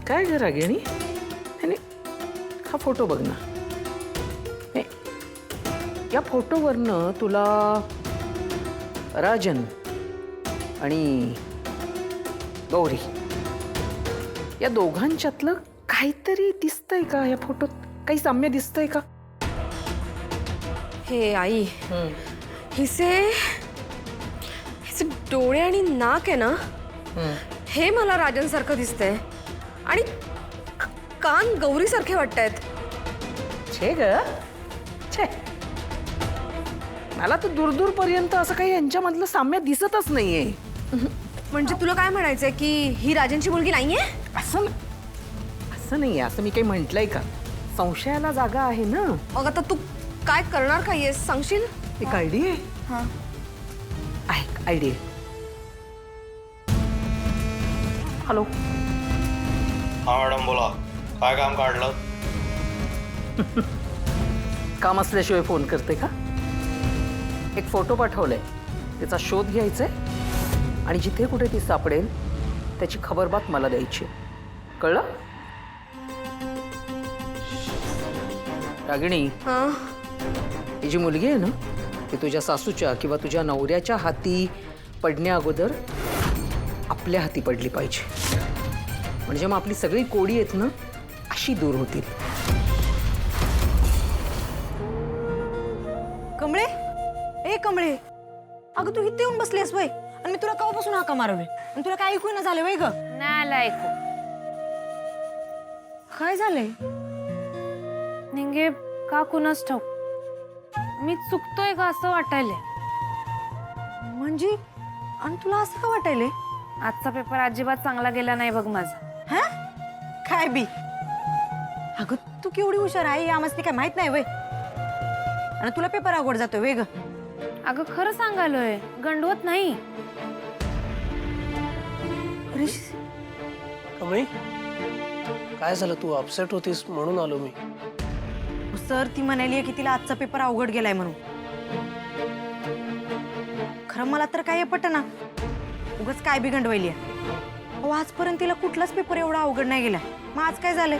काय ग रागिणी? आणि हा फोटो बघ ना. हे, या फोटोवरनं तुला राजन आणि गौरी या दोघांच्यातलं काहीतरी दिसतंय का? या फोटोत काही साम्य दिसतंय का? हे आई, हिचे डोळे आणि नाक आहे ना, हे मला राजन सारखं दिसतंय आणि कान गौरी सारखे वाटतायत. छे ग छे, मला तर दूर पर्यंत असं काही यांच्यामधलं साम्य दिसतच नाहीये. म्हणजे तुला काय म्हणायचंय की ही राजनची मुलगी नाहीये? असं नाहीये. असं मी काही म्हटलंय का? संशयाला जागा आहे ना. मग आता तू काय करणार काय आहेस सांगशील? एक आयडिया हा, आहे. आयडिया. हॅलो. हा मॅडम बोला, काय काम काढलं? काम असल्याशिवाय फोन करते का? एक फोटो पाठवलाय, त्याचा शोध घ्यायचाय आणि जिथे कुठे ती सापडेल त्याची खबरबात मला द्यायची. कळलं? रागिणी, हा. ही जी मुलगी आहे ना, ती तुझ्या सासूच्या किंवा तुझ्या नवऱ्याच्या हाती पडण्या अगोदर आपल्या हाती पडली पाहिजे. म्हणजे मग आपली सगळी कोडी आहेत ना, अशी दूर होतील. कमळे, ए कमळे, अगं तू इथे येऊन बसलीस वय आणि मी तुला केव्हापासून हाका मारवले आणि तुला काय ऐकू ना झालं वय ग? नाही आलं ऐकू. काय झालंय? निंगे का कुणास ठाऊक मी चुकतोय का असं वाटायलंय. म्हणजे आणि तुला असं का वाटायले? आजचा पेपर अजिबात चांगला गेला नाही बघ माझा. हा? काय बी? अगं तू केवढी हुशार आहे आम्हाला काय माहित नाही वय, आणि तुला पेपर अवघड जातोय वय ग? अगं खरं सांगालोय, गंडवत नाही. कमळी, काय झालं? तू अपसेट होतीस म्हणून आलो मी. सर ती म्हणाली की तिला आजचा पेपर अवघड गेलाय म्हणून. खरं मला तर काय पटना, उगाच काय बी गंडवायली. अहो आजपर्यंत तिला कुठलाच पेपर एवढा अवघड नाही गेला, मग आज काय झालंय?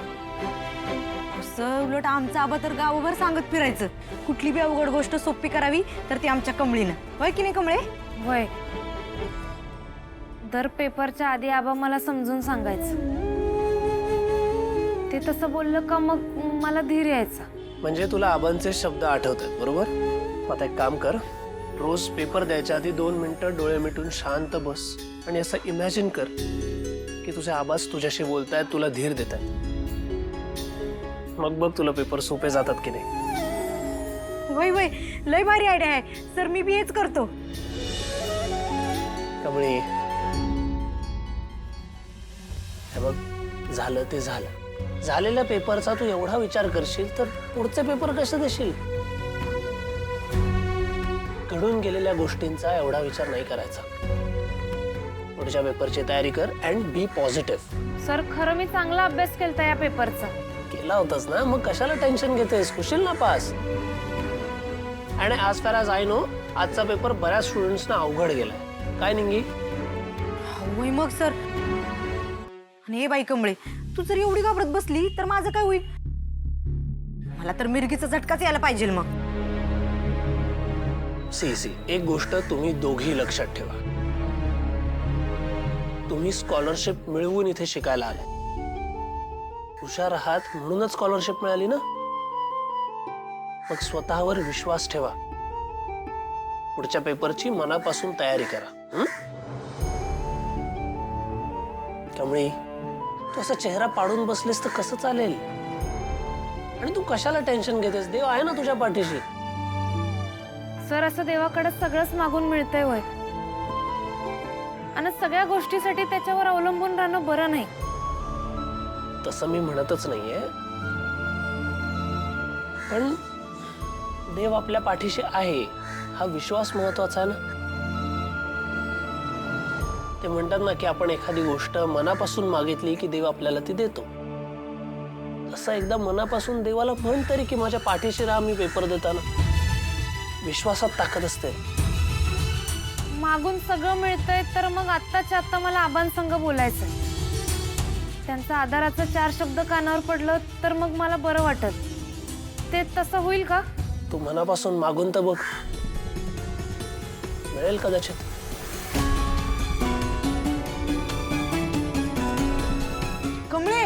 सर उलट आमचा आबा तर गावभर सांगत फिरायचं, कुठली बी अवघड गोष्ट सोपी करावी तर ती आमच्या कमळीनं. होय की नाही कमळे? होय, दर पेपरच्या आधी आबा मला समजून सांगायचं. ते तसं बोललं का मग मला धीर यायचा. म्हणजे तुला आबांचे शब्द आठवतात बरोबर? आता एक काम कर, रोज पेपर द्यायच्या आधी 2 मिनिटं डोळे मिटून शांत बस आणि असं इमॅजिन कर की तुझे आबाच तुझ्याशी बोलतायत, तुला धीर देत आहेत. मग बघ तुला पेपर सोपे जातात की नाही. वय वय, लय भारी आयडिया आहे सर, मी बी हेच करतो. कमळी, हे बघ, झालं ते झालं. झालेल्या पेपरचा तू एवढा विचार करशील तर पुढचे पेपर कसे देशील? घडून गेलेल्या गोष्टींचा एवढा विचार नाही करायचा. पुढच्या पेपरची तयारी कर अँड बी पॉझिटिव्ह. सर खरं मी चांगला अभ्यास केलता या पेपरचा. केला होतास ना, मग कशाला टेन्शन घेतेस? होशील ना पास. आणि as far as I know, आजचा पेपर बऱ्याच स्टुडंट्सना अवघड गेलाय. काय निंगी? वय मग सर. आणि हे बाई कमळे, तू जर एवढी घाबरत बसली तर माझं काय होईल? मला तर मिरगीचा झटकाच यायला पाहिजे मग. सी एक गोष्ट तुम्ही दोघी लक्षात ठेवा, तुम्ही स्कॉलरशिप मिळवून इथे शिकायला आले. हुशार आहात म्हणूनच स्कॉलरशिप मिळाली ना. मग स्वतःवर विश्वास ठेवा. पुढच्या पेपरची मनापासून तयारी करा. त्यामुळे तू असा चेहरा पाडून बसलेस तर कसं चालेल? आणि तू कशाला टेन्शन घेतेस? देव आहे ना तुझ्या पाठीशी. सर असं देवाकडे सगळंच मागून मिळतंय होय, आणि सगळ्या गोष्टीसाठी त्याच्यावर अवलंबून राहणं बरं नाही. तसं मी म्हणतच नाहीये, पण देव आपल्या पाठीशी आहे हा विश्वास महत्वाचा आहे ना. ते म्हणतात ना की आपण एखादी गोष्ट मनापासून मागितली की देव आपल्याला ती देतो. तसं एकदा मनापासून देवाला म्हण तरी की माझ्या पाठीशी राहा मी पेपर देताना. विश्वासात ताकद असते. मागून सगळं मिळतंय तर मग आत्ताच्या आत्ता मला आबांसंग बोलायचं. त्यांचा आधाराचं 4 शब्द कानावर पडलं तर मग मला बरं वाटत. ते तसं होईल का? तू मनापासून मागून तर बघ, मिळेल कदाचित. कमळे,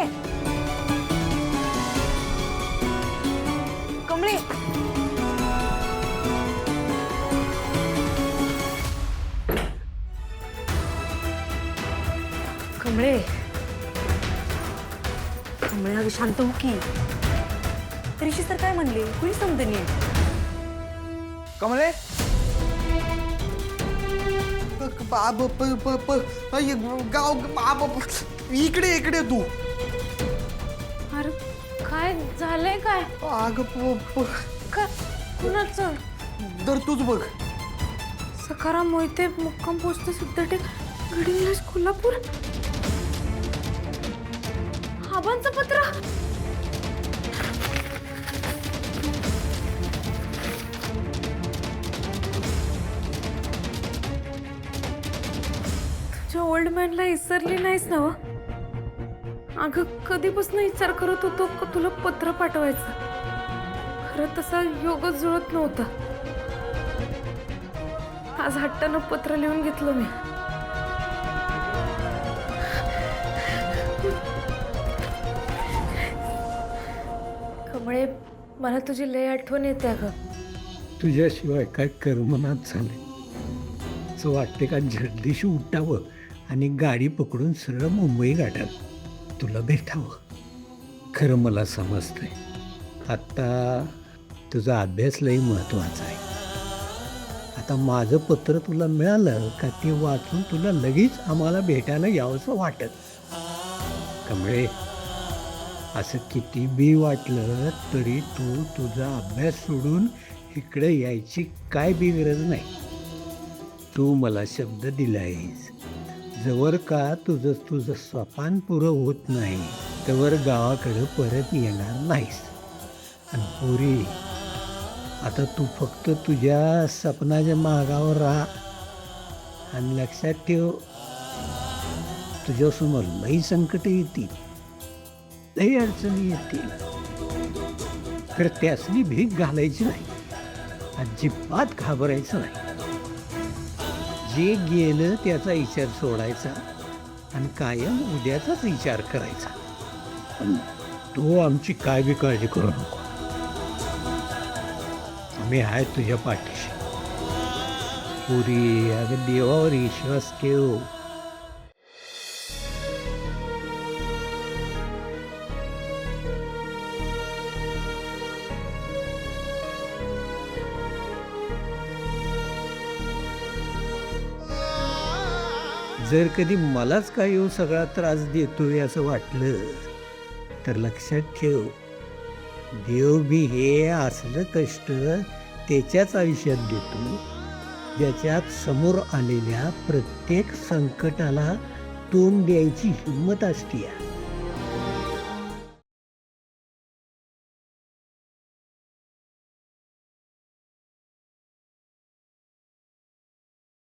कमळे, कमळे, कमळे, अगं शांत हो की. ऋषी सर काय म्हणले? कुणी समजून ये. कमले बाब गाव इकडे इकडे तू. अरे काय झालंय? काय अग कुणाचं? तर तूच बघ. सखाराम मोहिते, मुक्काम पोस्ट सिद्धटेक, गडिंग्लज, कोल्हापूर. आबांचं पत्र. तुझ्या ओल्ड मॅनला विसरली नाहीस ना? अगं कधीपासून विचार करत होतो का तुला पत्र पाठवायचं. खरं तसा योगच जुळत नव्हता. आज हट्टानं पत्र लिहून घेतलं मी. कमळे, मला तुझी लय आठवण येते अगं. तुझ्याशिवाय काय करमनात झाले. असं वाटते का जल्दीशी उठावं आणि गाडी पकडून सरळ मुंबई गाठावं, तुला भेटावं. खरं मला समजतंय आत्ता तुझा अभ्यास लई महत्त्वाचा आहे. आता माझं पत्र तुला मिळालं का ते वाचून तुला लगेच आम्हाला भेटायला यावंसं वाटत. कमळे, असं किती बी वाटलं तरी तू तुझा अभ्यास सोडून इकडे यायची काय बी गरज नाही. तू मला शब्द दिलायस, जवळ का तुझं स्वपान पुरं होत नाही तवर गावाकडं परत येणार नाहीस. आणि पोरी, आता तू फक्त तुझ्या सपनाच्या मागावर राहा. आणि लक्षात ठेव, तुझ्यासमोर लई संकट येतील, लई अडचणी येतील. तर त्यासनी भीक घालायची नाही, अजिबात घाबरायचं नाही. जे गेलं त्याचा विचार सोडायचा आणि कायम उद्याचाच विचार करायचा. पण तू आमची काय बी काळजी करू नको. आम्ही आहे तुझ्या पाठीशी. पुरी, अगं देवावर विश्वास ठेव. जर कधी मलाच काय येऊ सगळा त्रास देतोय असं वाटलं तर लक्षात ठेव, देव बी हे असलं कष्ट त्याच्याच आयुष्यात देतो ज्याच्यात समोर आलेल्या प्रत्येक संकटाला तोंड द्यायची हिंमत असते.